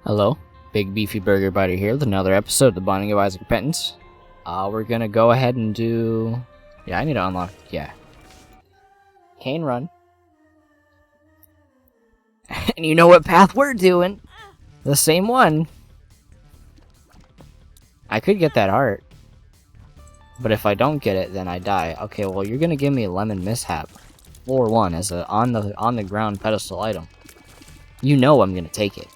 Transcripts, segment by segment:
Hello, Big Beefy Burger Biter here with another episode of the Binding of Isaac Repentance. We're gonna go ahead and do... Yeah, I need to unlock... Yeah. Cane Run. And you know what path we're doing? The same one. I could get that heart. But if I don't get it, then I die. Okay, well, you're gonna give me a Lemon Mishap. Floor 1 as a on the ground pedestal item. You know I'm gonna take it.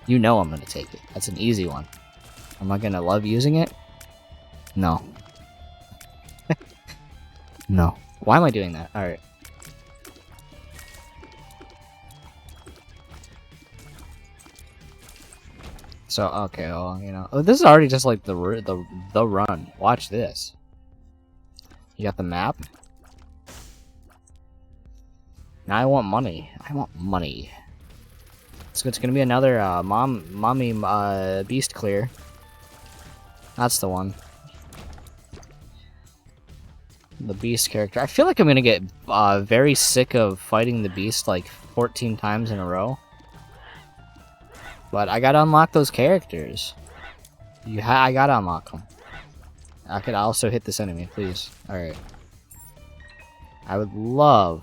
You know I'm gonna take it. That's an easy one. Am I gonna love using it? No. No. Why am I doing that? Alright. So, okay, well, you know. Oh, this is already just like the run. Watch this. You got the map? Now I want money. I want money. So it's gonna be another mommy beast clear. That's the one. The beast character. I feel like I'm gonna get very sick of fighting the beast like 14 times in a row. But I gotta unlock those characters. I gotta unlock them. I could also hit this enemy, please. Alright. I would love,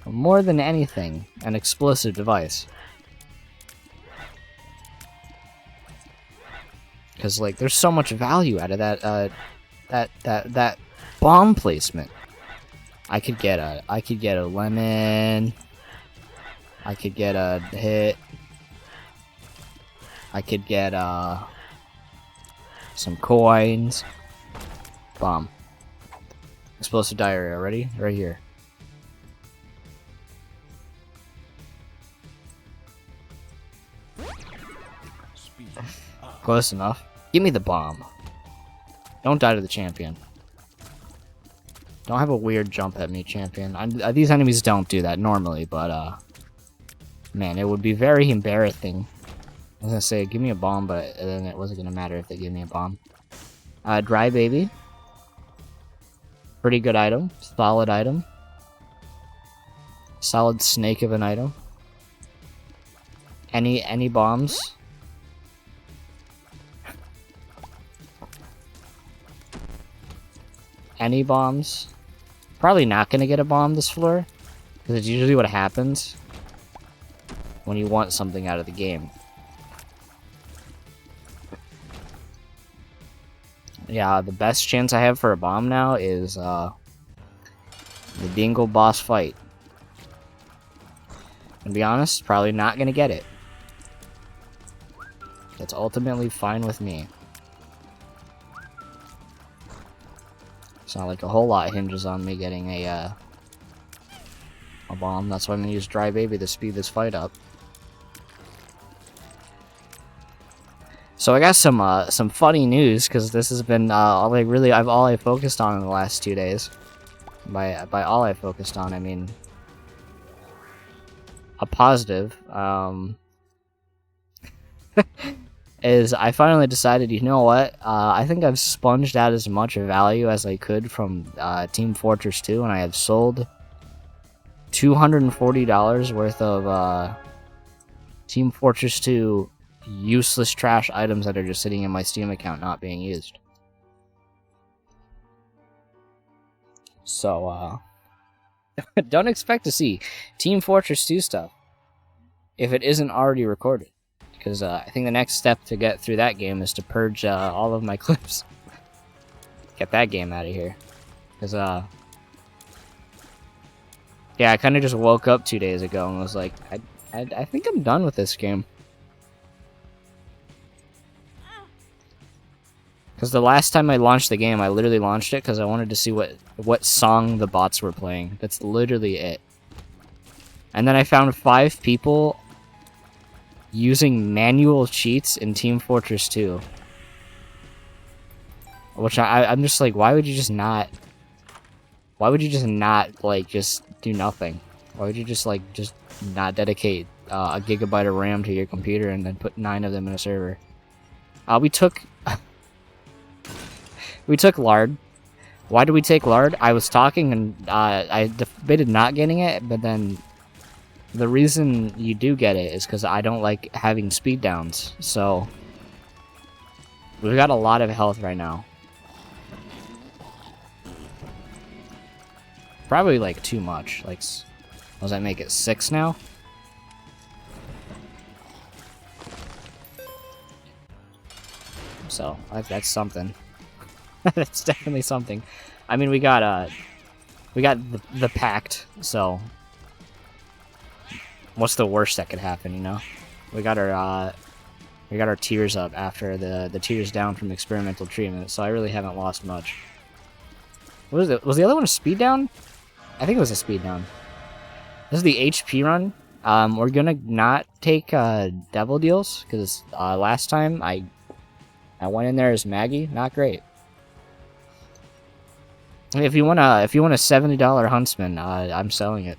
more than anything, an explosive device. Because, like, there's so much value out of that bomb placement. I could get a lemon. I could get a hit. I could get some coins. Bomb. Explosive diarrhea. Ready? Right here. Close enough. Give me the bomb. Don't die to the champion. Don't have a weird jump at me, champion. These enemies don't do that normally, but man, it would be very embarrassing. I was gonna say, give me a bomb, but then it wasn't gonna matter if they gave me a bomb. Dry baby. Pretty good item. Solid item. Solid snake of an item. Any bombs? Any bombs? Probably not gonna get a bomb this floor, because it's usually what happens when you want something out of the game. Yeah, the best chance I have for a bomb now is the Dingle boss fight. To be honest, probably not gonna get it. That's ultimately fine with me. It's not like a whole lot hinges on me getting a bomb. That's why I'm gonna use Dry Baby to speed this fight up. So I got some funny news, because this has been all I focused on in the last 2 days. By all I focused on, I mean a positive. Is I finally decided, you know what? I think I've sponged out as much value as I could from Team Fortress 2, and I have sold $240 worth of Team Fortress 2 useless trash items that are just sitting in my Steam account not being used. So, don't expect to see Team Fortress 2 stuff if it isn't already recorded. Because I think the next step to get through that game is to purge all of my clips. Get that game out of here. Because, yeah, I kind of just woke up 2 days ago and was like, I think I'm done with this game. Because the last time I launched the game, I literally launched it because I wanted to see what song the bots were playing. That's literally it. And then I found 5 people using manual cheats in Team Fortress 2. Which I'm just like, why would you just not, like, just do nothing? Why would you just not dedicate a gigabyte of RAM to your computer and then put 9 of them in a server? We took Lard. Why did we take Lard? I was talking and I debated not getting it, but then the reason you do get it is because I don't like having speed downs. So we've got a lot of health right now. Probably like too much. Like, does that make it 6 now? So that's something. That's definitely something. I mean, we got the pact. So what's the worst that could happen? You know, we got our tears up after the tears down from experimental treatment. So I really haven't lost much. What was it? Was the other one a speed down? I think it was a speed down. This is the HP run. We're gonna not take devil deals because last time I went in there as Maggie. Not great. If you want a $70 huntsman, I'm selling it.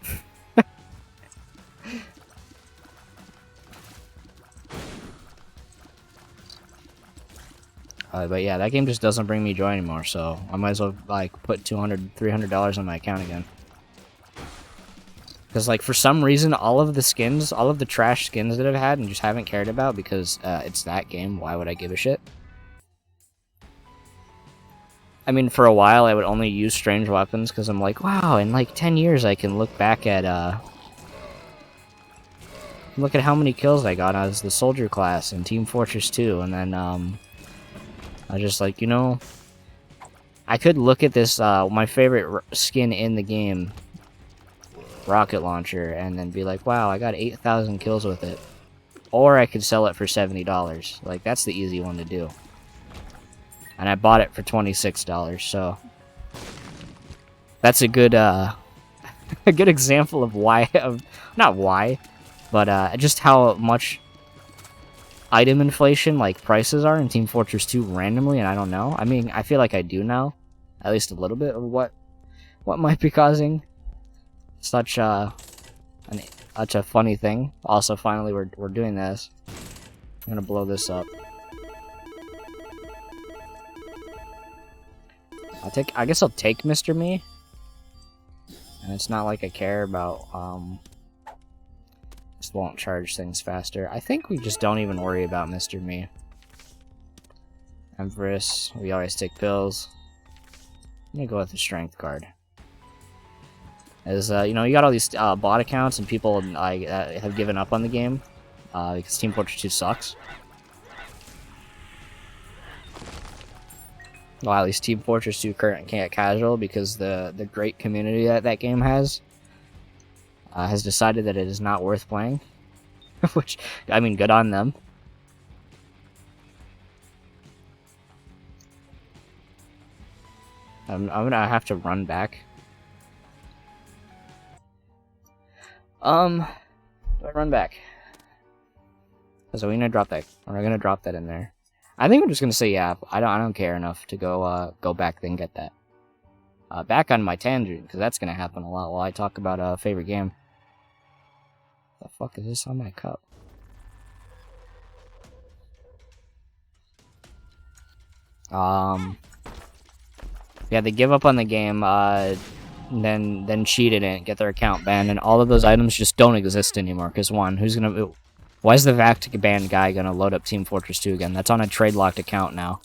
But yeah, that game just doesn't bring me joy anymore. So I might as well like put $200, $300 on my account again. Because like for some reason, all of the skins, all of the trash skins that I've had and just haven't cared about because it's that game. Why would I give a shit? I mean, for a while, I would only use strange weapons because I'm like, wow, in like 10 years, I can look back at, look at how many kills I got as the soldier class in Team Fortress 2, and then, I was just like, you know, I could look at this, my favorite skin in the game, rocket launcher, and then be like, wow, I got 8,000 kills with it. Or I could sell it for $70. Like, that's the easy one to do. And I bought it for $26, so that's a good a good example of why, not why, but just how much item inflation like prices are in Team Fortress 2 randomly, and I don't know. I mean, I feel like I do know at least a little bit of what might be causing such a funny thing. Also, finally, we're doing this. I'm gonna blow this up. I guess I'll take Mr. Me. And it's not like I care about, just won't charge things faster. I think we just don't even worry about Mr. Me. Empress, we always take pills. I'm gonna go with the strength card. As, you know, you got all these, bot accounts and people have given up on the game, because Team Fortress 2 sucks. Well, at least Team Fortress 2 current can't casual because the great community that game has decided that it is not worth playing. Which, I mean, good on them. I'm gonna have to run back. Do I run back? So we're gonna drop that. We're gonna drop that in there. I think I'm just gonna say yeah. I don't care enough to go back and get that. Back on my tangent because that's gonna happen a lot while I talk about a favorite game. The fuck is this on my cup? Yeah, they give up on the game. Then cheated and get their account banned, and all of those items just don't exist anymore. Because one, why is the Vactic banned guy gonna load up Team Fortress 2 again? That's on a trade-locked account now.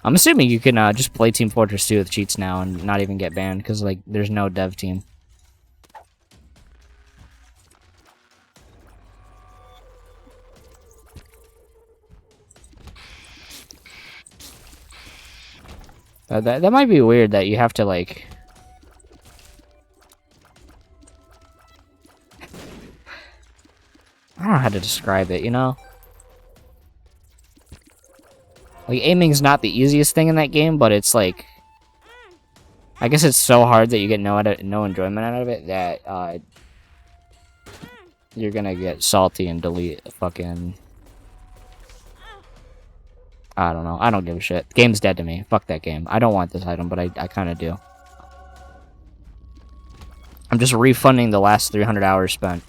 I'm assuming you can just play Team Fortress 2 with cheats now and not even get banned, because, like, there's no dev team. That might be weird that you have to, like... I don't know how to describe it, you know? Like, aiming's not the easiest thing in that game, but it's like... I guess it's so hard that you get no enjoyment out of it that, you're gonna get salty and delete fucking... I don't know. I don't give a shit. The game's dead to me. Fuck that game. I don't want this item, but I kind of do. I'm just refunding the last 300 hours spent.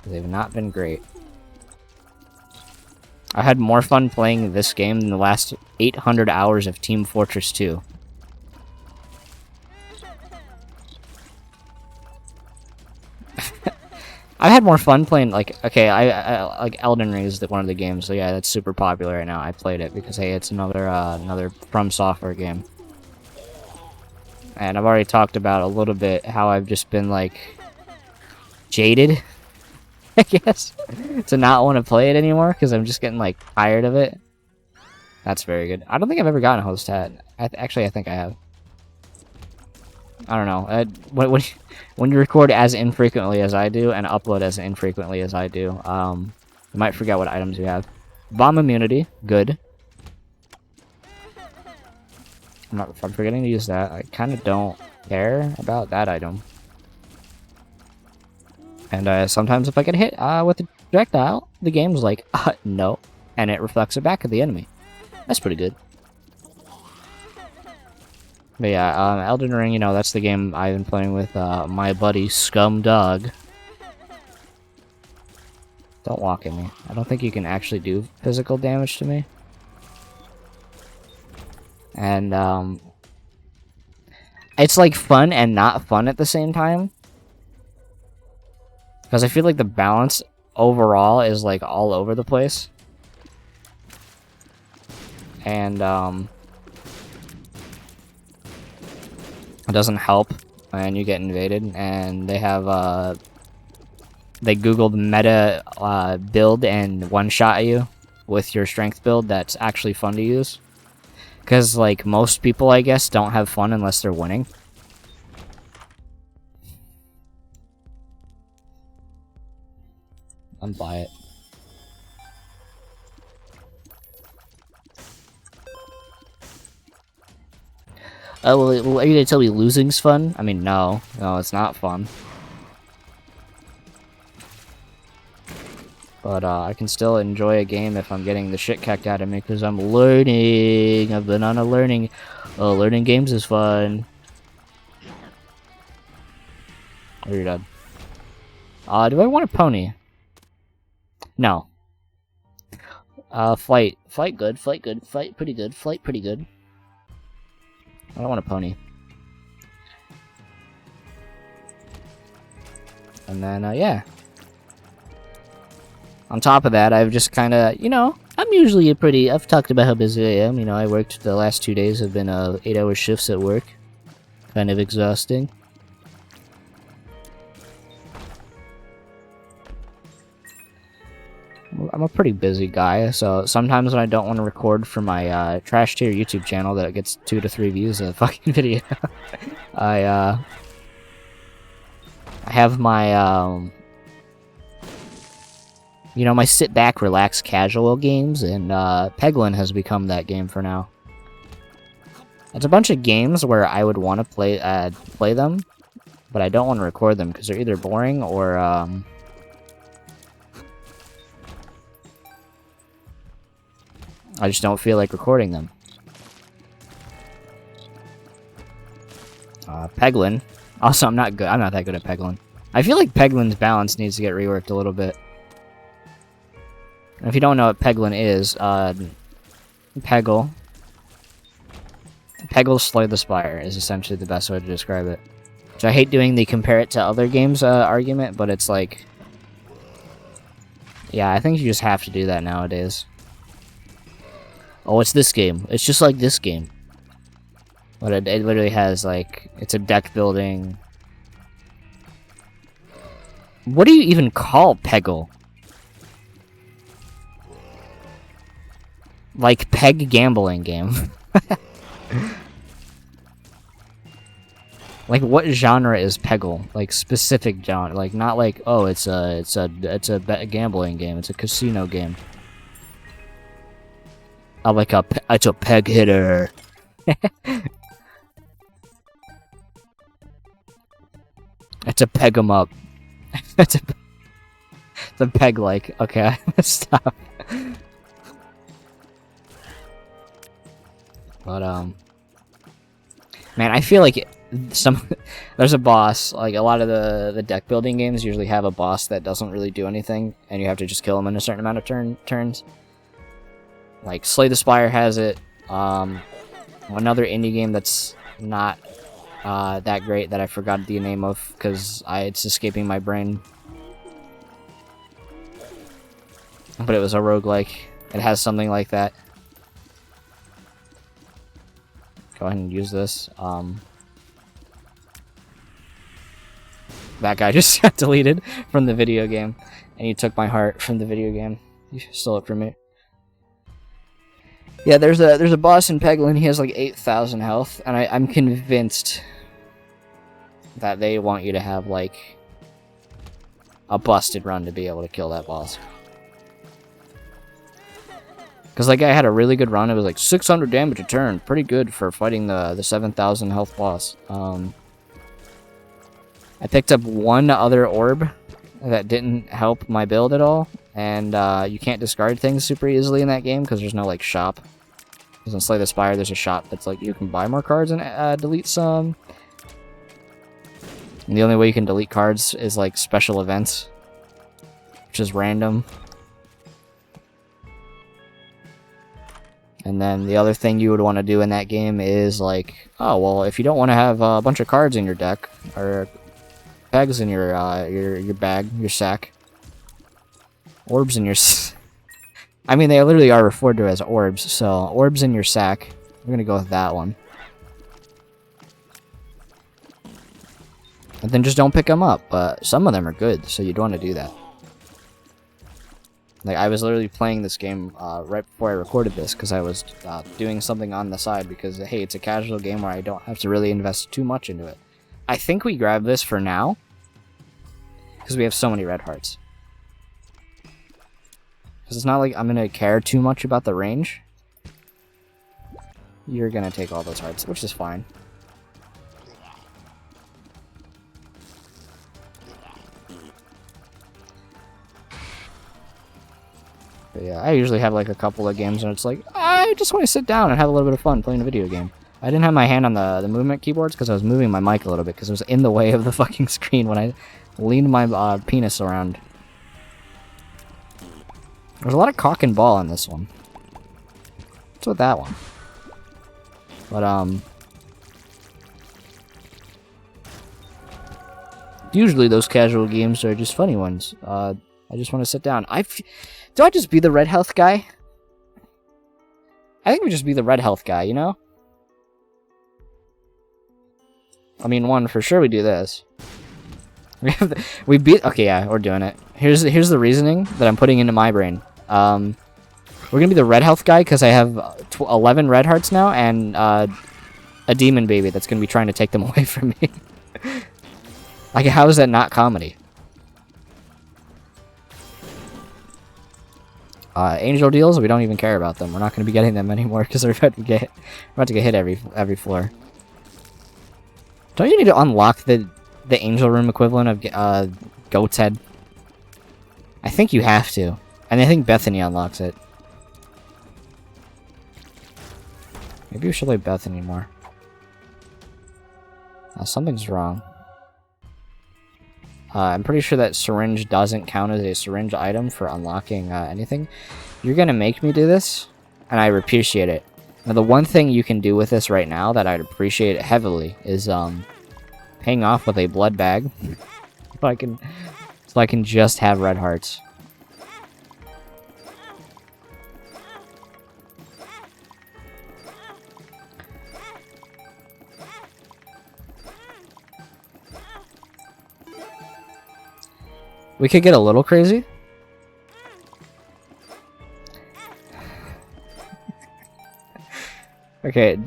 They've not been great. I had more fun playing this game than the last 800 hours of Team Fortress 2. I've had more fun playing, like, okay, I like Elden Ring is one of the games, so yeah, that's super popular right now. I played it because, hey, it's another From Software game. And I've already talked about a little bit how I've just been, like, jaded, I guess, to not want to play it anymore, because I'm just getting, like, tired of it. That's very good. I don't think I've ever gotten a host hat. Actually, I think I have. I don't know. When you record as infrequently as I do, and upload as infrequently as I do, you might forget what items you have. Bomb immunity, good. I'm forgetting to use that. I kind of don't care about that item. And sometimes if I get hit with a projectile, the game's like, no, and it reflects it back at the enemy. That's pretty good. But yeah, Elden Ring, you know, that's the game I've been playing with my buddy Scum Dog. Don't walk at me. I don't think you can actually do physical damage to me. And it's like fun and not fun at the same time. Because I feel like the balance overall is like all over the place. And it doesn't help when you get invaded, and they have they googled meta build and one-shot you with your strength build that's actually fun to use. Because, like, most people, I guess, don't have fun unless they're winning. Unbuy it. Oh, well, are you gonna tell me losing's fun? I mean, no. No, it's not fun. But, I can still enjoy a game if I'm getting the shit kicked out of me, because I'm learning. I've been on a learning... Oh, learning games is fun. Oh, you're dead. Do I want a pony? No. Flight. Flight good, flight good, flight pretty good, flight pretty good. I don't want a pony. And then, yeah. On top of that, I've just kind of, you know, I'm usually I've talked about how busy I am. You know, I worked the last 2 days have been 8-hour shifts at work. Kind of exhausting. I'm a pretty busy guy, so sometimes when I don't want to record for my trash tier YouTube channel that gets 2 to 3 views a fucking video, I have my you know, my sit back, relax, casual games, and Peglin has become that game for now. It's a bunch of games where I would want to play them, but I don't want to record them because they're either boring or I just don't feel like recording them. Peglin. Also, I'm not that good at Peglin. I feel like Peglin's balance needs to get reworked a little bit. And if you don't know what Peglin is, Peggle Slay the Spire is essentially the best way to describe it. So I hate doing the compare it to other games argument, but it's like... Yeah, I think you just have to do that nowadays. Oh, it's this game. It's just like this game. But it literally has, like... It's a deck building... What do you even call Peggle? Like, peg gambling game. Like, what genre is Peggle? Like, specific genre. Like, not like, oh, it's a gambling game. It's a casino game. Oh, like it's a peg hitter. It's a peg 'em up. It's a peg like. Okay, I messed up. But, man, I feel like there's a boss, like, a lot of the deck building games usually have a boss that doesn't really do anything, and you have to just kill him in a certain amount of turns. Like, Slay the Spire has it. Another indie game that's not that great that I forgot the name of because it's escaping my brain. But it was a roguelike. It has something like that. Go ahead and use this. That guy just got deleted from the video game. And you took my heart from the video game. You stole it from me. Yeah, there's a boss in Peglin. He has like 8,000 health. And I'm convinced that they want you to have like a busted run to be able to kill that boss. Because that guy had a really good run. It was like 600 damage a turn. Pretty good for fighting the 7,000 health boss. I picked up one other orb that didn't help my build at all. And you can't discard things super easily in that game because there's no like shop. Because in Slay the Spire there's a shop that's like you can buy more cards and delete some. And the only way you can delete cards is like special events. Which is random. And then the other thing you would want to do in that game is like, oh well, if you don't want to have a bunch of cards in your deck or pegs in your bag, your sack, orbs in your. I mean, they literally are referred to as orbs. So orbs in your sack. We're gonna go with that one. And then just don't pick them up. But some of them are good, so you'd want to do that. Like, I was literally playing this game right before I recorded this because I was doing something on the side because, hey, it's a casual game where I don't have to really invest too much into it. I think we grab this for now because we have so many red hearts. Because it's not like I'm going to care too much about the range. You're going to take all those hearts, which is fine. But yeah, I usually have like a couple of games and it's like, I just want to sit down and have a little bit of fun playing a video game. I didn't have my hand on the movement keyboards because I was moving my mic a little bit because it was in the way of the fucking screen when I leaned my penis around. There's a lot of cock and ball in this one. What's with that one? But, usually those casual games are just funny ones. I just want to sit down. Do I just be the red health guy? I think we just be the red health guy, you know? I mean, one, for sure we do this. We beat... Okay, yeah, we're doing it. Here's the reasoning that I'm putting into my brain. We're gonna be the red health guy because I have 11 red hearts now and a demon baby that's gonna be trying to take them away from me. Like, how is that not comedy? Angel deals, we don't even care about them. We're not going to be getting them anymore because we're about to get hit every floor. Don't you need to unlock the angel room equivalent of Goat's Head? I think you have to, and I think Bethany unlocks it. Maybe we should play Bethany more. Something's wrong. I'm pretty sure that syringe doesn't count as a syringe item for unlocking anything. You're gonna make me do this, and I appreciate it. Now, the one thing you can do with this right now that I'd appreciate heavily is paying off with a blood bag, so I can just have red hearts. We could get a little crazy. Okay,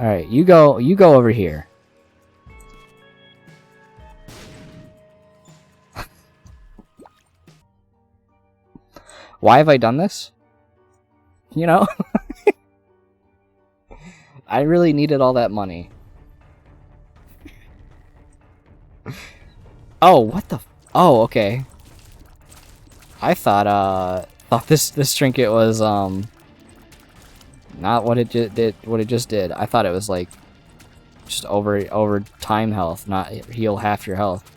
alright, you go over here. Why have I done this? You know? I really needed all that money. Oh, what the... Oh, okay. I thought this trinket was not what it just did. I thought it was like just over time health, not heal half your health.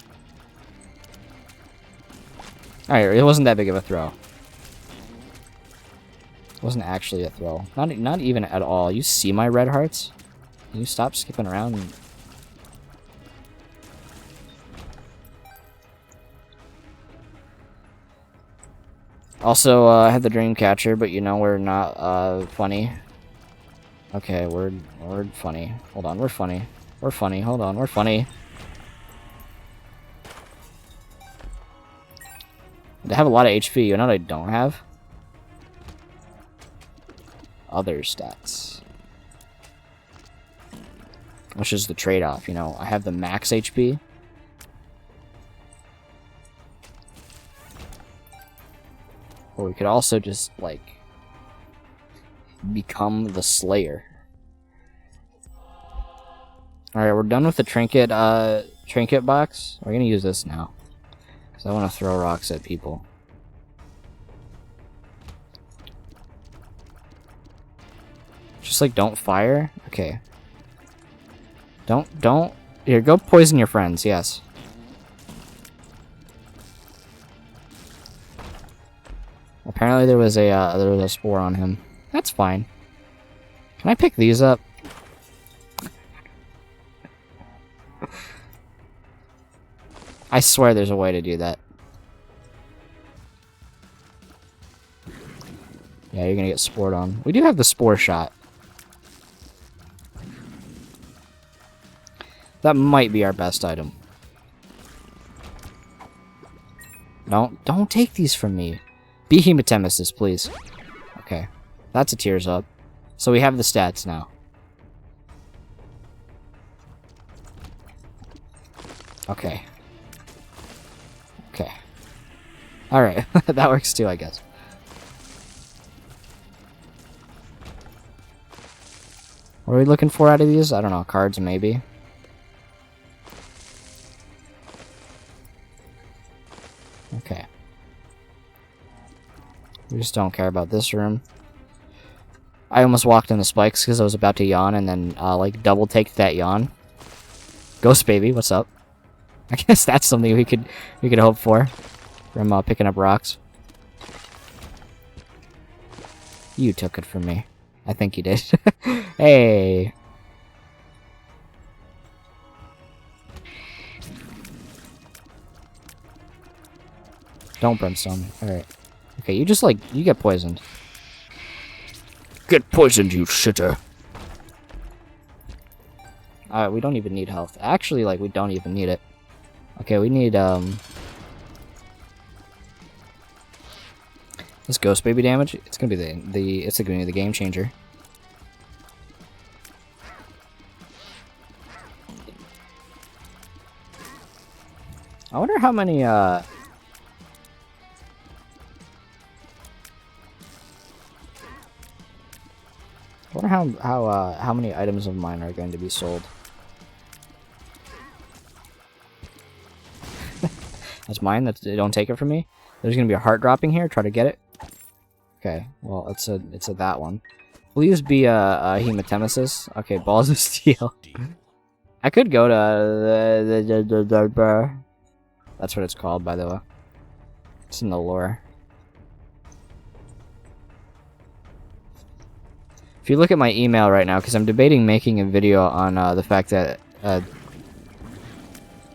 All right, it wasn't that big of a throw. Wasn't actually a throw. Not even at all. You see my red hearts? Can you stop skipping around? Also, I had the dream catcher, but you know we're not funny. Okay, we're funny. Hold on, we're funny. We're funny. Hold on, we're funny. I have a lot of HP. You know what I don't have? Other stats. Which is the trade-off, you know. I have the max HP. Or we could also just, like, become the Slayer. Alright, we're done with the trinket box. We're gonna use this now. Because I want to throw rocks at people. Just, like, don't fire? Okay. Don't... Here, go poison your friends, yes. Apparently there was a spore on him. That's fine. Can I pick these up? I swear there's a way to do that. Yeah, you're gonna get spored on. We do have the spore shot. That might be our best item. Don't take these from me. Be hematemesis, please. Okay. That's a tears up. So we have the stats now. Okay. Okay. Alright. That works too, I guess. What are we looking for out of these? I don't know. Cards, maybe. Okay. We just don't care about this room. I almost walked in the spikes because I was about to yawn and then, like, double take that yawn. Ghost baby, what's up? I guess that's something we could hope for from picking up rocks. You took it from me. I think you did. Hey. Don't brimstone. Alright. Okay, you just, like, you get poisoned. Get poisoned, you shitter. Alright, we don't even need health. Actually, like, we don't even need it. Okay, we need, this ghost baby damage. It's gonna be it's gonna be the game changer. I wonder how many, I wonder how many items of mine are going to be sold. That's mine. Don't take it from me. There's gonna be a heart dropping here. Try to get it. Okay. Well, it's a that one. Please be a hematemesis. Okay, balls of steel. I could go to that's what it's called, by the way. It's in the lore. If you look at my email right now, because I'm debating making a video on the fact that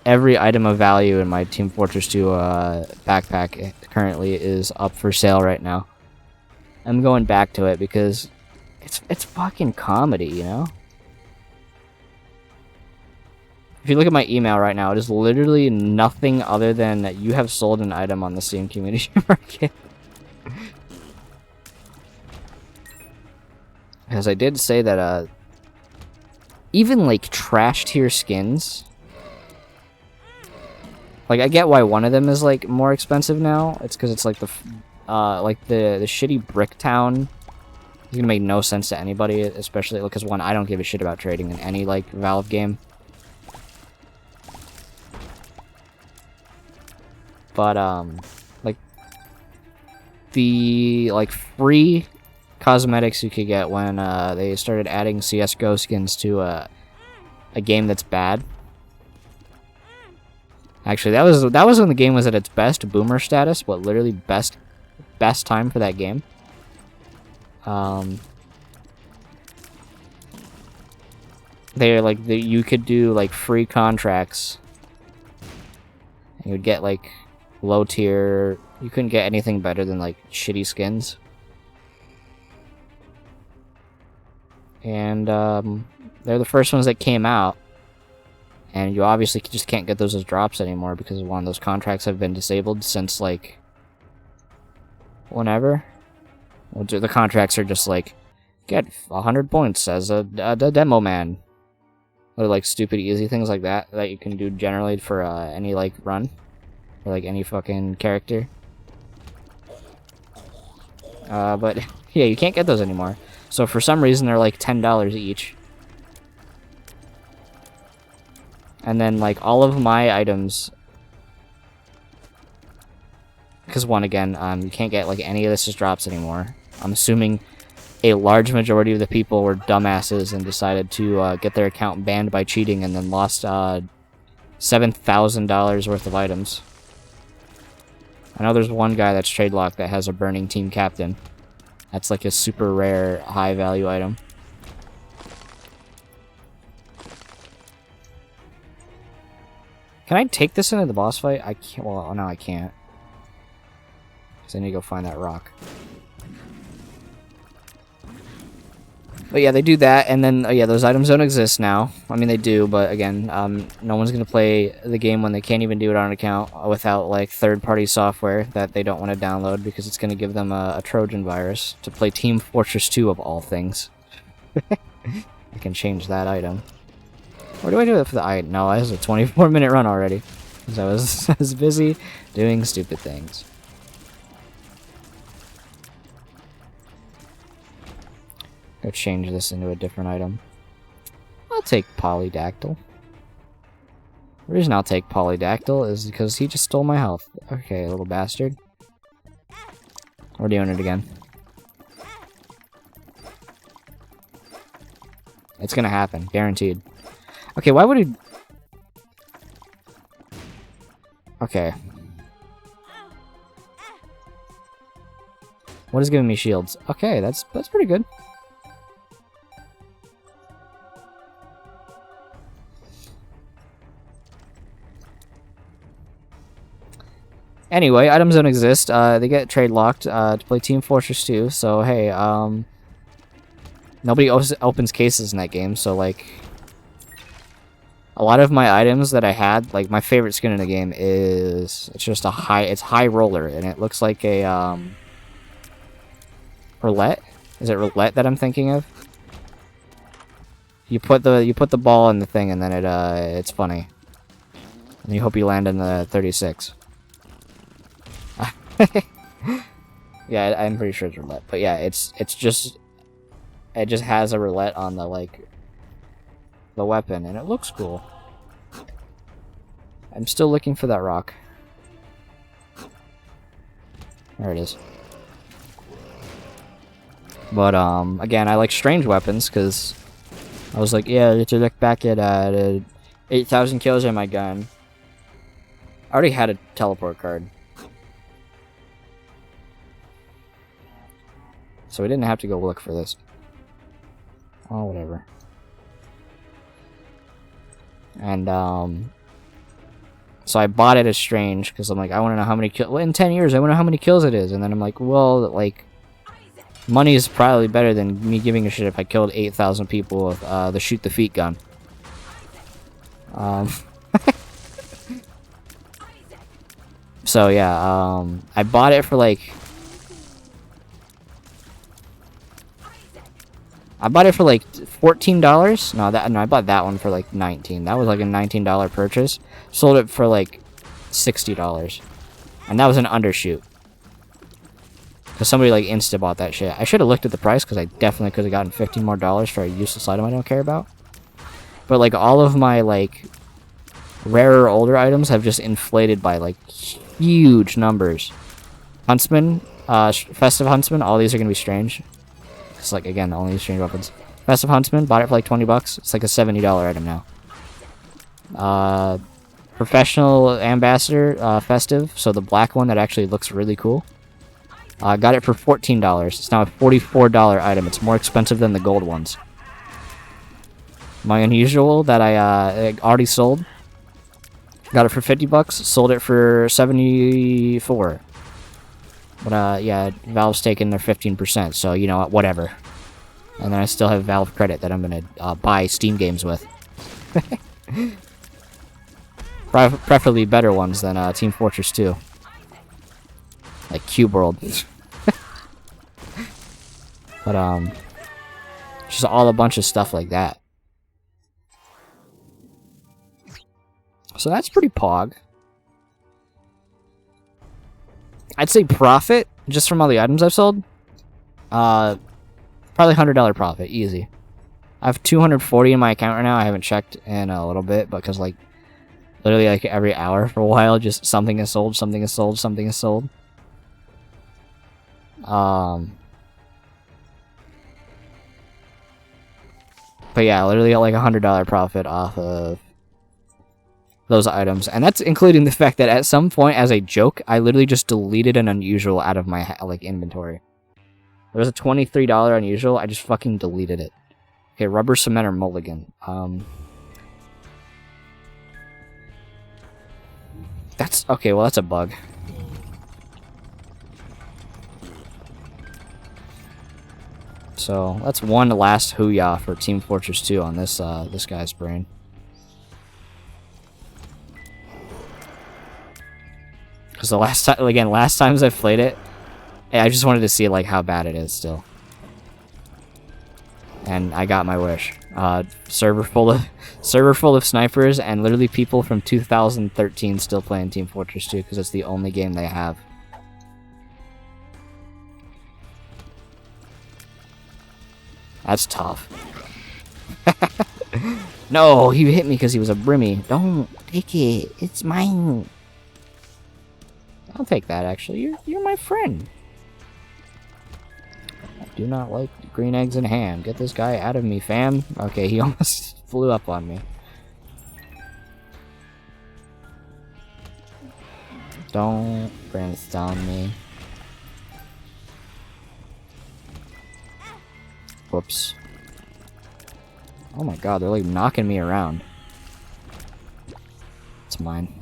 every item of value in my Team Fortress 2 backpack currently is up for sale right now. I'm going back to it because it's fucking comedy, you know? If you look at my email right now, it is literally nothing other than that you have sold an item on the Steam community market. Because I did say that, even, like, trash tier skins... Like, I get why one of them is, like, more expensive now. It's because it's, like, the shitty Brick Town is gonna make no sense to anybody, especially because, one, I don't give a shit about trading in any, like, Valve game. But, like, the, like, free cosmetics you could get when they started adding CSGO skins to a game that's bad. Actually, that was when the game was at its best boomer status. What, literally best time for that game. They're like you could do like free contracts. You would get like low tier. You couldn't get anything better than like shitty skins. And they're the first ones that came out. And you obviously just can't get those as drops anymore because one of those contracts have been disabled since like whenever. Well, the contracts are just like get 100 points as a demo man. Or like stupid easy things like that you can do generally for any like run or like any fucking character. But yeah, you can't get those anymore. So for some reason they're like $10 each. And then like all of my items, because one again, you can't get like any of this as drops anymore. I'm assuming a large majority of the people were dumbasses and decided to get their account banned by cheating and then lost $7,000 worth of items. I know there's one guy that's trade locked that has a burning team captain. That's like a super rare high value item. Can I take this into the boss fight? I can't. Well, no, I can't. Because I need to go find that rock. But yeah, they do that, and then, yeah, those items don't exist now. I mean, they do, but again, no one's going to play the game when they can't even do it on an account without, like, third-party software that they don't want to download because it's going to give them a Trojan virus to play Team Fortress 2 of all things. I can change that item. Or do I do it for the item? No, it was a 24-minute run already. Because I was busy doing stupid things. Go change this into a different item. I'll take Polydactyl. The reason I'll take Polydactyl is because he just stole my health. Okay, little bastard. We're doing it again. It's gonna happen, guaranteed. Okay, why would he... Okay. What is giving me shields? Okay, that's pretty good. Anyway, items don't exist. They get trade locked to play Team Fortress 2. So hey, nobody opens cases in that game. So like, a lot of my items that I had, like my favorite skin in the game is it's just it's high roller, and it looks like a roulette. Is it roulette that I'm thinking of? You put the ball in the thing, and then it's funny. And you hope you land in the 36. Yeah, I'm pretty sure it's roulette, but yeah, it just has a roulette on the the weapon, and it looks cool. I'm still looking for that rock. There it is. But again, I like strange weapons because I was like, yeah, to look back at 8,000 kills in my gun. I already had a teleport card. So we didn't have to go look for this. Oh, whatever. And, so I bought it as strange, because I'm like, I want to know how many kills... Well, in 10 years, I want to know how many kills it is. And then I'm like, well, like, money is probably better than me giving a shit if I killed 8,000 people with the shoot the feet gun. So, yeah, I bought it for, like... I bought it for like $14. No, I bought that one for like $19. That was like a $19 purchase. Sold it for like $60, and that was an undershoot. Cause somebody like insta bought that shit. I should have looked at the price because I definitely could have gotten $15 more for a useless item I don't care about. But like all of my like rarer older items have just inflated by like huge numbers. Huntsman, Festive Huntsman, all these are gonna be strange. It's like, again, only strange weapons. Festive Huntsman, bought it for like $20. It's like a $70 item now. Professional Ambassador, Festive, so the black one that actually looks really cool. Got it for $14. It's now a $44 item. It's more expensive than the gold ones. My unusual that I already sold. Got it for 50 bucks. Sold it for 74. But yeah, Valve's taking their 15%. So you know what? Whatever. And then I still have Valve credit that I'm gonna buy Steam games with. Preferably better ones than Team Fortress 2. Like Cube World. But just all a bunch of stuff like that. So that's pretty pog. I'd say profit, just from all the items I've sold. Probably $100 profit, easy. I have 240 in my account right now. I haven't checked in a little bit because, like, literally, like, every hour for a while, just something is sold, something is sold, something is sold. But yeah, literally got like $100 profit off of those items, and that's including the fact that at some point, as a joke, I literally just deleted an unusual out of my like inventory. There was a $23 unusual. I just fucking deleted it. Okay, rubber cement or mulligan. That's okay. Well, that's a bug. So that's one last hoo-yah for Team Fortress 2 on this this guy's brain. Because the last time, again, last times I've played it, I just wanted to see like how bad it is still. And I got my wish. Server full of snipers and literally people from 2013 still playing Team Fortress 2 because it's the only game they have. That's tough. No, he hit me because he was a brimmy. Don't take it. It's mine. I'll take that, actually. You're my friend. I do not like green eggs and ham. Get this guy out of me, fam. Okay, he almost flew up on me. Don't brimstone me. Whoops. Oh my god, they're like knocking me around. It's mine.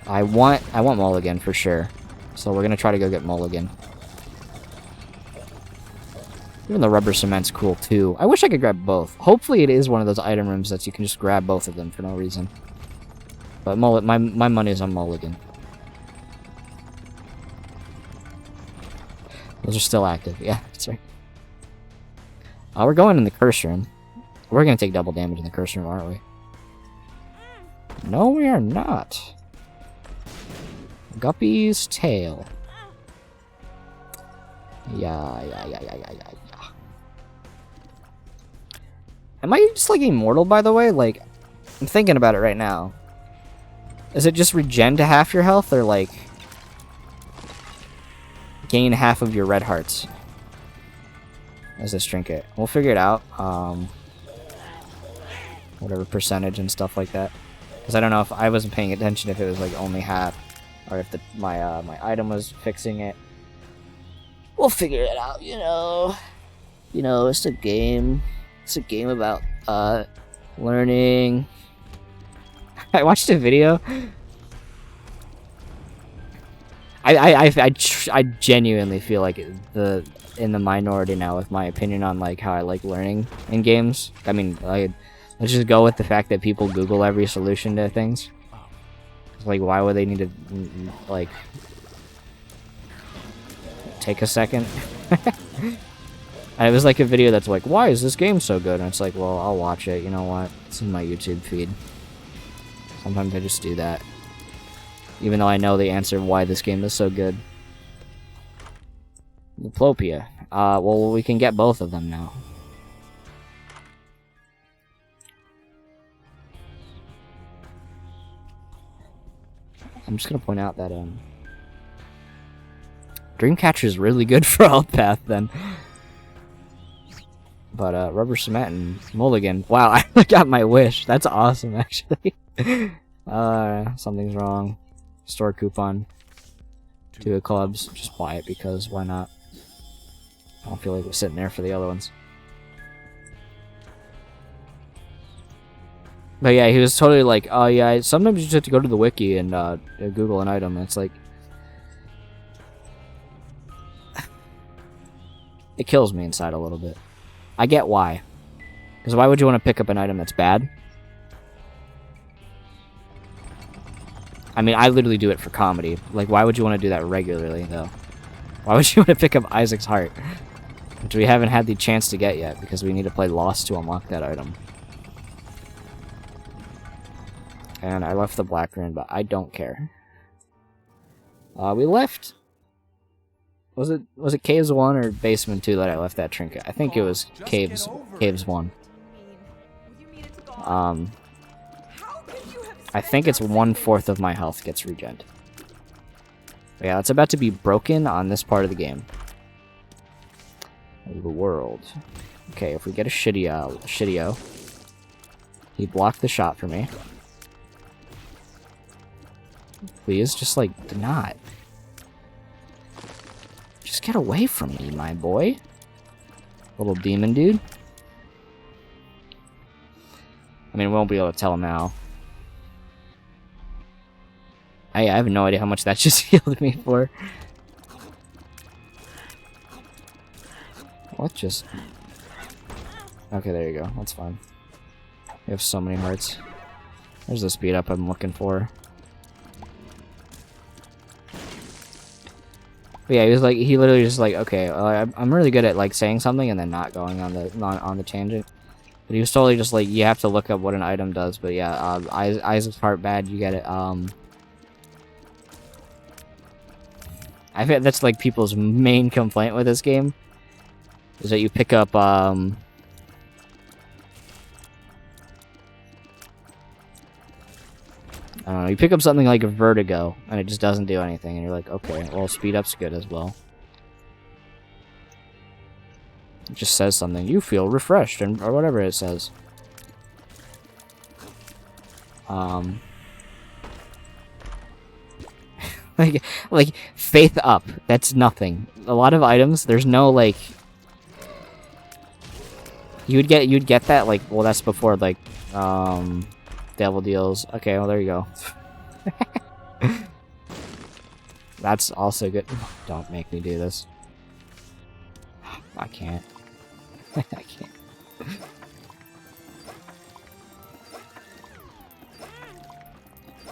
I want mulligan for sure. So we're gonna try to go get mulligan. Even the rubber cement's cool too. I wish I could grab both. Hopefully it is one of those item rooms that you can just grab both of them for no reason. But my money is on mulligan. Those are still active. Yeah, that's right. We're going in the curse room. We're gonna take double damage in the curse room, aren't we? No, we are not. Guppy's tail. Yeah. Am I just like immortal, by the way? Like, I'm thinking about it right now. Is it just regen to half your health, or like gain half of your red hearts as this trinket? We'll figure it out. Whatever percentage and stuff like that. Because I don't know if I wasn't paying attention if it was like only half. Or if my item was fixing it. We'll figure it out, you know. You know, it's a game. It's a game about learning. I watched a video. I genuinely feel like in the minority now with my opinion on like how I like learning in games. I mean, let's just go with the fact that people Google every solution to things. Like, why would they need to, like, take a second? And it was like a video that's like, why is this game so good? And it's like, well, I'll watch it. You know what? It's in my YouTube feed. Sometimes I just do that. Even though I know the answer of why this game is so good. Diplopia. Well, we can get both of them now. I'm just gonna point out that Dreamcatcher is really good for Outpath then. But rubber cement and mulligan. Wow, I got my wish. That's awesome, actually. Something's wrong. Store coupon. 2 of clubs. Just buy it because why not? I don't feel like we're sitting there for the other ones. But yeah, he was totally like, oh yeah, sometimes you just have to go to the wiki and Google an item. And it's like, it kills me inside a little bit. I get why. Because why would you want to pick up an item that's bad? I mean, I literally do it for comedy. Like, why would you want to do that regularly, though? Why would you want to pick up Isaac's heart? Which we haven't had the chance to get yet, because we need to play Lost to unlock that item. And I left the black rune, but I don't care. We left... Was it Caves 1 or Basement 2 that I left that trinket? I think it was Caves 1. I think it's 1/4 of my health gets regened. But yeah, it's about to be broken on this part of the game. The world. Okay, if we get a shitty-o. He blocked the shot for me. Please, just like, do not. Just get away from me, my boy. Little demon dude. I mean, we won't be able to tell him now. I have no idea how much that just healed me for. What just... Okay, there you go. That's fine. We have so many hearts. There's the speed up I'm looking for. But yeah, he literally just like, okay, I'm really good at like saying something and then not going on the tangent. But he was totally just like, you have to look up what an item does. But yeah, Isaac's heart bad, you get it. I think that's like people's main complaint with this game, is that you pick up I don't know, you pick up something like a Vertigo, and it just doesn't do anything, and you're like, okay, well, speed up's good as well. It just says something, you feel refreshed, or whatever it says. Like, faith up, that's nothing. A lot of items, there's no, like... You'd get that, like, well, that's before, like, devil deals. Okay, well, there you go. That's also good. Don't make me do this. I can't. I can't.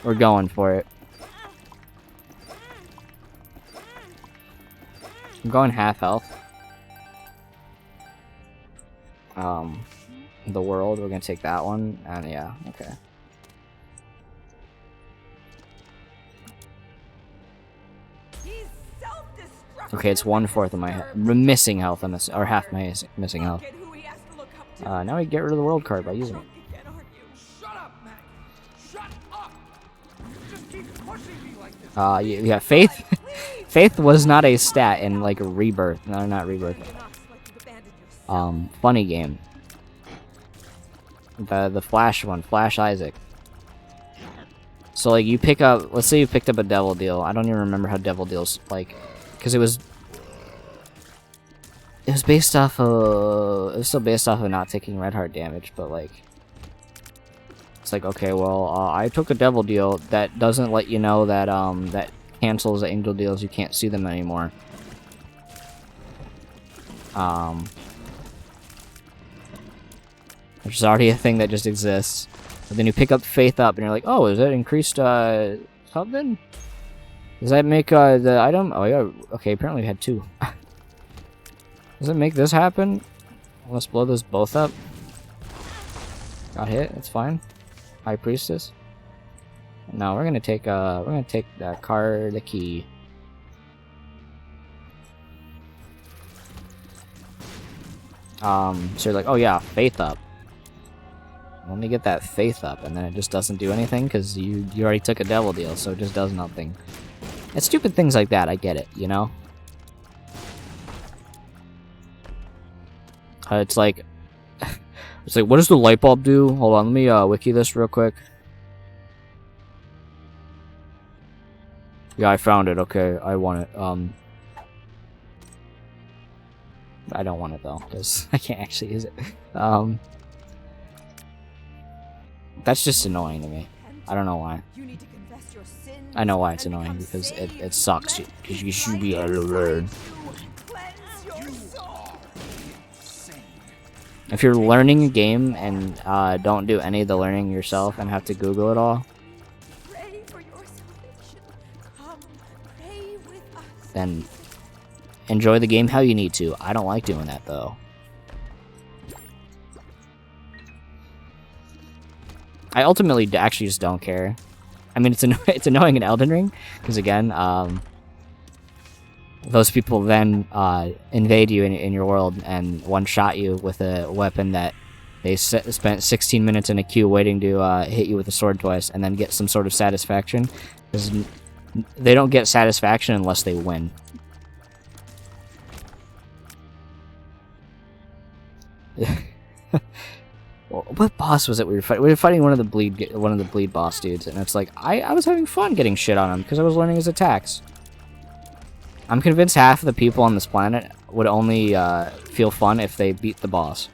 We're going for it. I'm going half health. The world, we're gonna take that one, and yeah, okay. Okay, it's 1/4 of my missing health, or half my missing health. Now we get rid of the world card by using it. Yeah, faith. Faith was not a stat in like Rebirth. No, not Rebirth. Funny game. The Flash one, Flash Isaac. So like you pick up, let's say you picked up a Devil Deal. I don't even remember how Devil Deals like, because it was based off of, it was still based off of not taking red heart damage, but like it's like, okay, well, I took a Devil Deal that doesn't let you know that that cancels the Angel Deals, you can't see them anymore. Which is already a thing that just exists. But then you pick up Faith Up, and you're like, oh, is that increased, something? Does that make, the item? Oh, yeah, okay, apparently we had 2. Does it make this happen? Let's blow those both up. Got hit, that's fine. High Priestess. Now we're gonna take, that card, the key. So you're like, oh yeah, Faith Up. Let me get that Faith Up, and then it just doesn't do anything because you already took a Devil Deal, so it just does nothing. It's stupid things like that, I get it, you know? It's like, what does the light bulb do? Hold on, let me wiki this real quick. Yeah, I found it. Okay, I want it. I don't want it though, because I can't actually use it. That's just annoying to me. I don't know why. I know why it's annoying, because it sucks. Because you should be able to learn. If you're learning a game and don't do any of the learning yourself and have to Google it all, then enjoy the game how you need to. I don't like doing that though. I ultimately actually just don't care. I mean, it's annoying in Elden Ring, because again, those people then invade you in your world and one-shot you with a weapon that they spent 16 minutes in a queue waiting to hit you with a sword twice, and then get some sort of satisfaction. Because they don't get satisfaction unless they win. What boss was it we were fighting? We were fighting one of the bleed boss dudes, and it's like I was having fun getting shit on him because I was learning his attacks. I'm convinced half of the people on this planet would only feel fun if they beat the boss.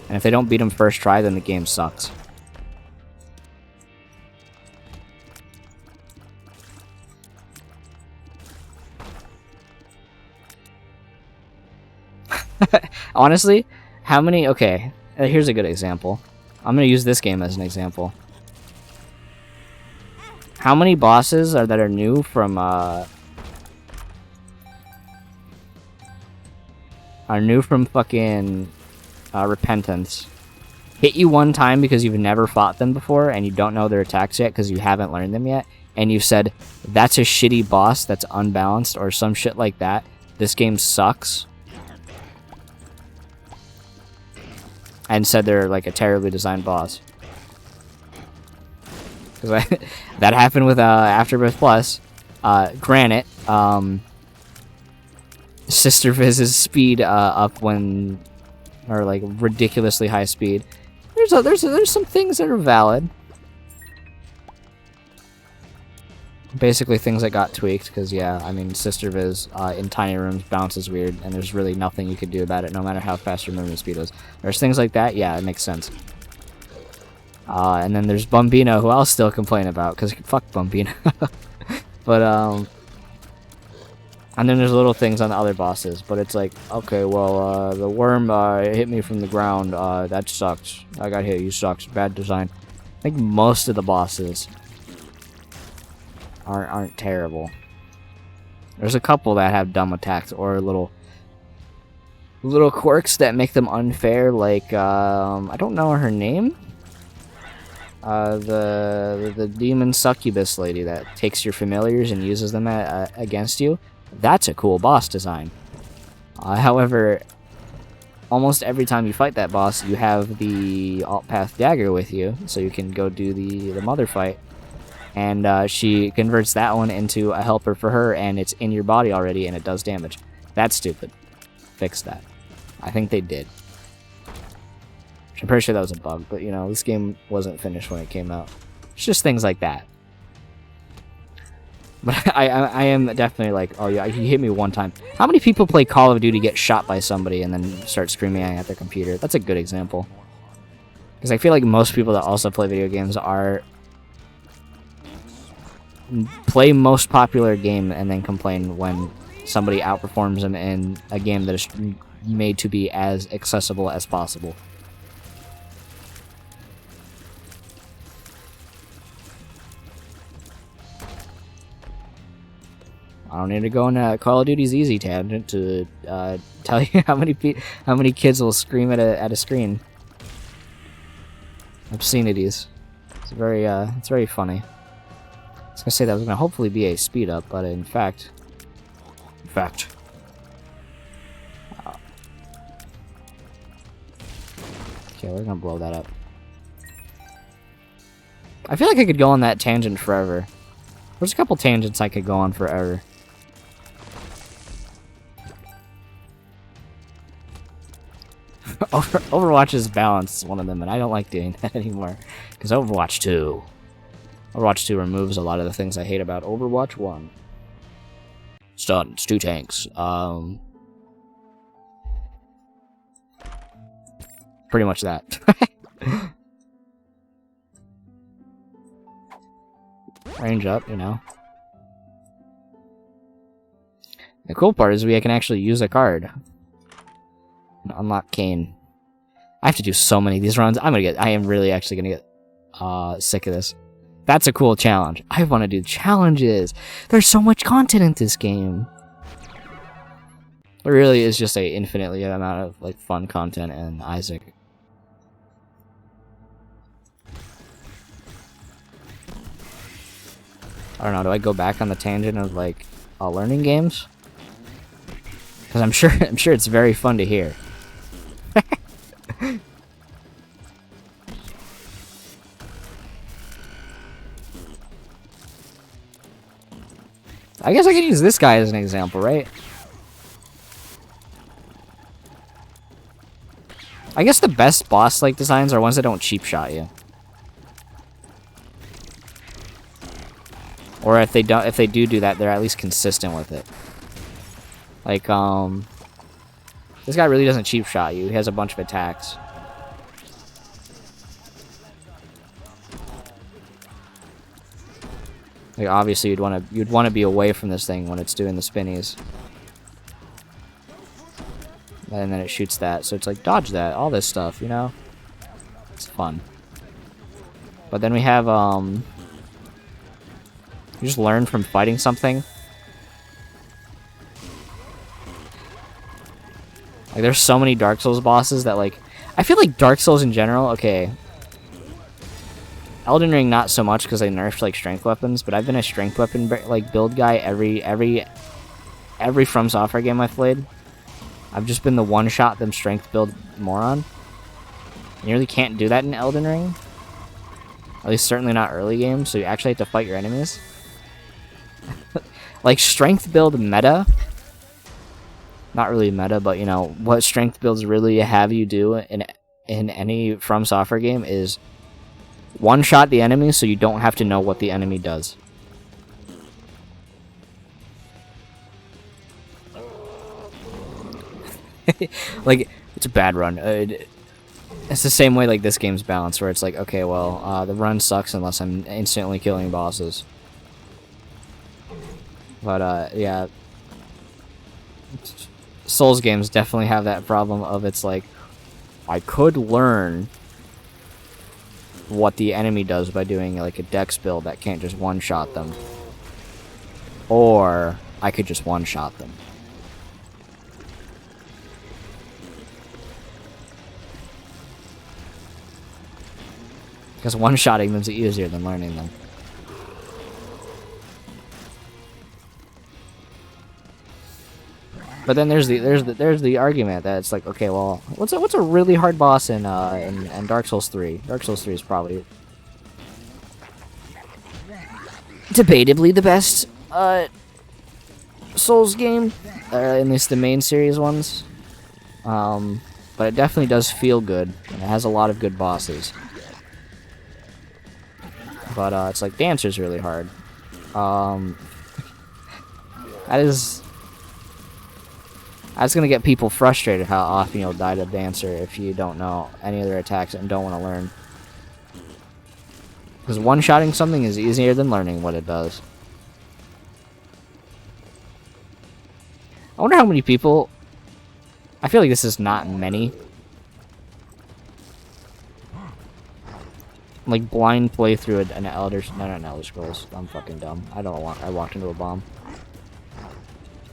And if they don't beat him first try, then the game sucks. Honestly, how many... Okay, here's a good example. I'm going to use this game as an example. How many bosses that are new from... are new from fucking Repentance, hit you one time because you've never fought them before and you don't know their attacks yet because you haven't learned them yet, and you said, that's a shitty boss that's unbalanced or some shit like that, this game sucks, and said they're like a terribly designed boss. Because that happened with Afterbirth Plus. Granted, Sister Viz's speed up when, or like ridiculously high speed. There's some things that are valid. Basically things that got tweaked, because yeah, I mean, Sister Viz in tiny rooms bounces weird, and there's really nothing you could do about it, no matter how fast your movement speed is. There's things like that, yeah, it makes sense. And then there's Bumbino, who I'll still complain about, because fuck Bumbino. But, and then there's little things on the other bosses, but it's like, okay, well, the worm hit me from the ground, that sucks. I got hit, you sucks, bad design. I think most of the bosses aren't terrible. There's a couple that have dumb attacks or little quirks that make them unfair, like, I don't know her name. The demon succubus lady that takes your familiars and uses them against you. That's a cool boss design. However, almost every time you fight that boss, you have the alt path dagger with you, so you can go do the mother fight. And she converts that one into a helper for her, and it's in your body already, and it does damage. That's stupid. Fix that. I think they did. I'm pretty sure that was a bug, but you know, this game wasn't finished when it came out. It's just things like that. But I am definitely like, oh yeah, he hit me one time. How many people play Call of Duty, get shot by somebody, and then start screaming at their computer? That's a good example. Because I feel like most people that also play video games play most popular game and then complain when somebody outperforms them in a game that is made to be as accessible as possible. I don't need to go on a Call of Duty's easy tangent to tell you how many kids will scream at a screen. Obscenities. It's very funny. I was gonna say that was gonna hopefully be a speed up, but in fact. Okay, we're gonna blow that up. I feel like I could go on that tangent forever. There's a couple tangents I could go on forever. Overwatch's balance is one of them, and I don't like doing that anymore. Because Overwatch 2. Overwatch 2 removes a lot of the things I hate about Overwatch 1. Stuns, 2 tanks. Pretty much that. Range up, you know. The cool part is I can actually use a card. Unlock Kane. I have to do so many of these runs. I am really actually gonna get sick of this. That's a cool challenge. I want to do challenges. There's so much content in this game. It really is just a infinitely amount of like fun content in Isaac. I don't know, do I go back on the tangent of like learning games? Because I'm sure it's very fun to hear. I guess I can use this guy as an example, right? I guess the best boss-like designs are ones that don't cheap shot you. Or if they do that, they're at least consistent with it. Like, this guy really doesn't cheap shot you. He has a bunch of attacks. Like, obviously you'd want to be away from this thing when it's doing the spinnies. And then it shoots that, so it's like dodge that, all this stuff, you know? It's fun. But then we have you just learn from fighting something. Like, there's so many Dark Souls bosses that, like, I feel like Dark Souls in general, okay. Elden Ring not so much because they nerfed like strength weapons, but I've been a strength weapon like build guy every From Software game I've played. I've just been the one-shot them strength build moron. You really can't do that in Elden Ring. At least certainly not early game, so you actually have to fight your enemies. Like strength build meta. Not really meta, but you know what strength builds really have you do in any From Software game is one-shot the enemy so you don't have to know what the enemy does. Like, it's a bad run. It's the same way like this game's balanced, where it's like, okay, well, the run sucks unless I'm instantly killing bosses. But, yeah. Souls games definitely have that problem of it's like, I could learn what the enemy does by doing like a dex build that can't just one-shot them. Or I could just one-shot them. Because one-shotting them is easier than learning them. But then there's the argument that it's like, okay, well, what's a really hard boss in Dark Souls 3? Dark Souls 3 is probably debatably the best Souls game, at least the main series ones. But it definitely does feel good, and it has a lot of good bosses. But it's like Dancer's really hard. That's gonna get people frustrated how often you'll die to Dancer if you don't know any of their attacks and don't want to learn. Because one-shotting something is easier than learning what it does. I wonder how many people... I feel like this is not many. Like, blind playthrough an Elder... No, not an Elder Scrolls. I'm fucking dumb. I walked into a bomb.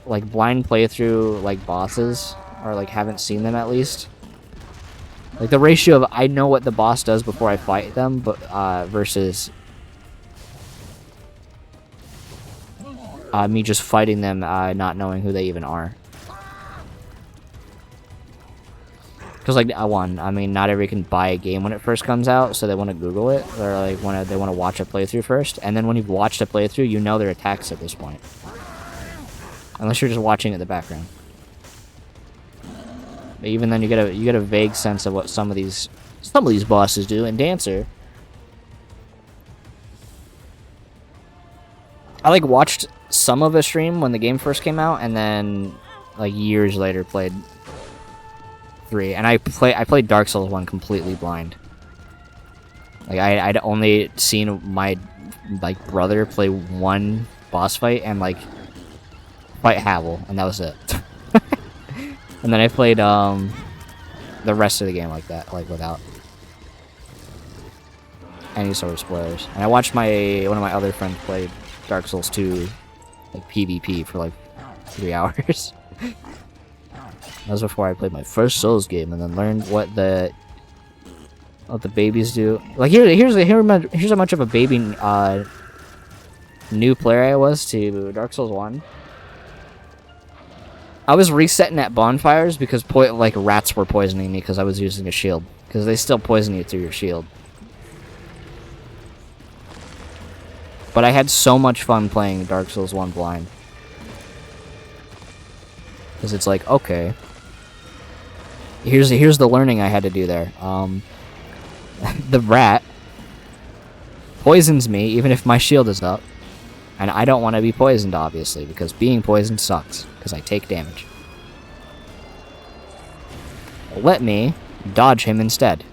Like, blind playthrough, like, bosses, or, like, haven't seen them at least. Like, the ratio of I know what the boss does before I fight them, but, versus me just fighting them, not knowing who they even are. Because, like, I mean, not everybody can buy a game when it first comes out, so they want to Google it, or, like, they want to watch a playthrough first, and then when you've watched a playthrough, you know their attacks at this point. Unless you're just watching in the background. But even then, you get a vague sense of what some of these bosses do. And Dancer, I like watched some of a stream when the game first came out, and then like years later played 3. And I played Dark Souls 1 completely blind. Like I'd only seen my like brother play one boss fight and like fight Havel, and that was it. And then I played the rest of the game like that, like without any sort of spoilers. And I watched one of my other friends play Dark Souls 2 like PvP for like 3 hours. That was before I played my first Souls game, and then learned what the babies do. Like here's how much of a baby new player I was to Dark Souls 1. I was resetting at bonfires because like rats were poisoning me because I was using a shield. Because they still poison you through your shield. But I had so much fun playing Dark Souls 1 blind. Because it's like, okay. Here's the learning I had to do there. The rat poisons me even if my shield is up. And I don't want to be poisoned, obviously, because being poisoned sucks. Because I take damage. Let me dodge him instead.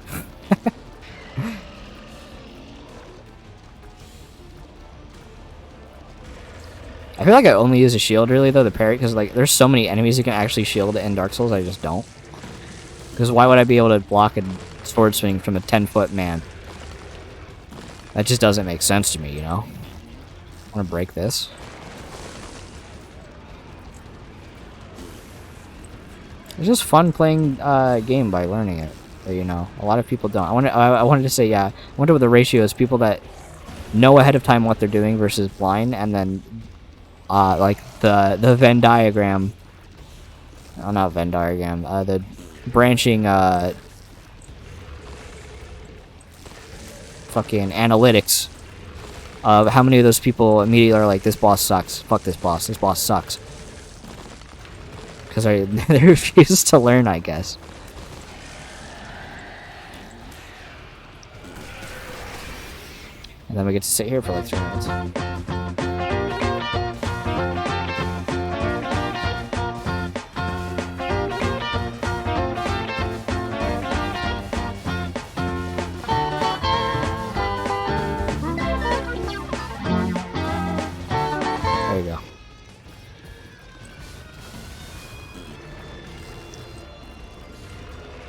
I feel like I only use a shield, really, though, the parry, because like there's so many enemies you can actually shield in Dark Souls, I just don't. Because why would I be able to block a sword swing from a 10-foot man? That just doesn't make sense to me, you know? I want to break this. It's just fun playing a game by learning it, but, you know, a lot of people don't. I wanted to say, yeah, I wonder what the ratio is, people that know ahead of time what they're doing versus blind, and then like the Venn diagram, oh, not Venn diagram, the branching fucking analytics of how many of those people immediately are like, this boss sucks, fuck this boss sucks. Because they refuse to learn, I guess. And then we get to sit here for like 3 minutes. There you go.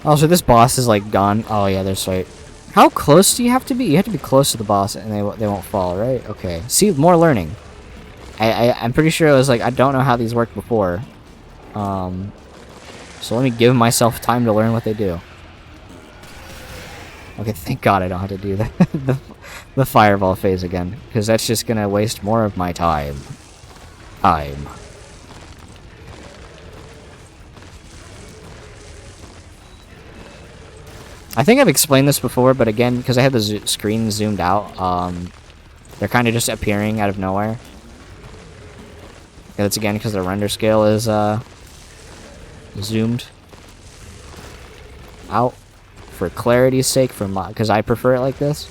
Oh, so this boss is like gone. Oh yeah, that's right. How close do you have to be? You have to be close to the boss, and they won't fall, right? Okay. See, more learning. I'm pretty sure it was like, I don't know how these worked before. So let me give myself time to learn what they do. Okay, thank God I don't have to do the fireball phase again, because that's just gonna waste more of my time. I think I've explained this before, but again, because I had the screen zoomed out, they're kind of just appearing out of nowhere. And that's again because the render scale is zoomed out for clarity's sake, because I prefer it like this.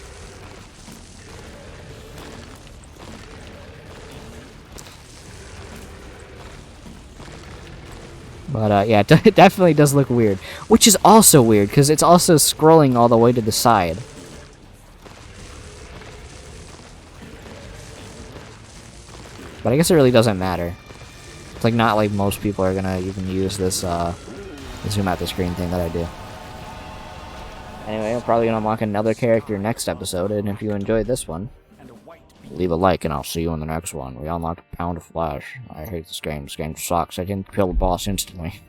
But yeah, it definitely does look weird. Which is also weird, because it's also scrolling all the way to the side. But I guess it really doesn't matter. It's like not like most people are gonna even use this zoom out the screen thing that I do. Anyway, I'm probably gonna unlock another character next episode, and if you enjoyed this one, leave a like, and I'll see you in the next one. We unlocked Pound of Flesh. I hate this game. This game sucks. I didn't kill the boss instantly.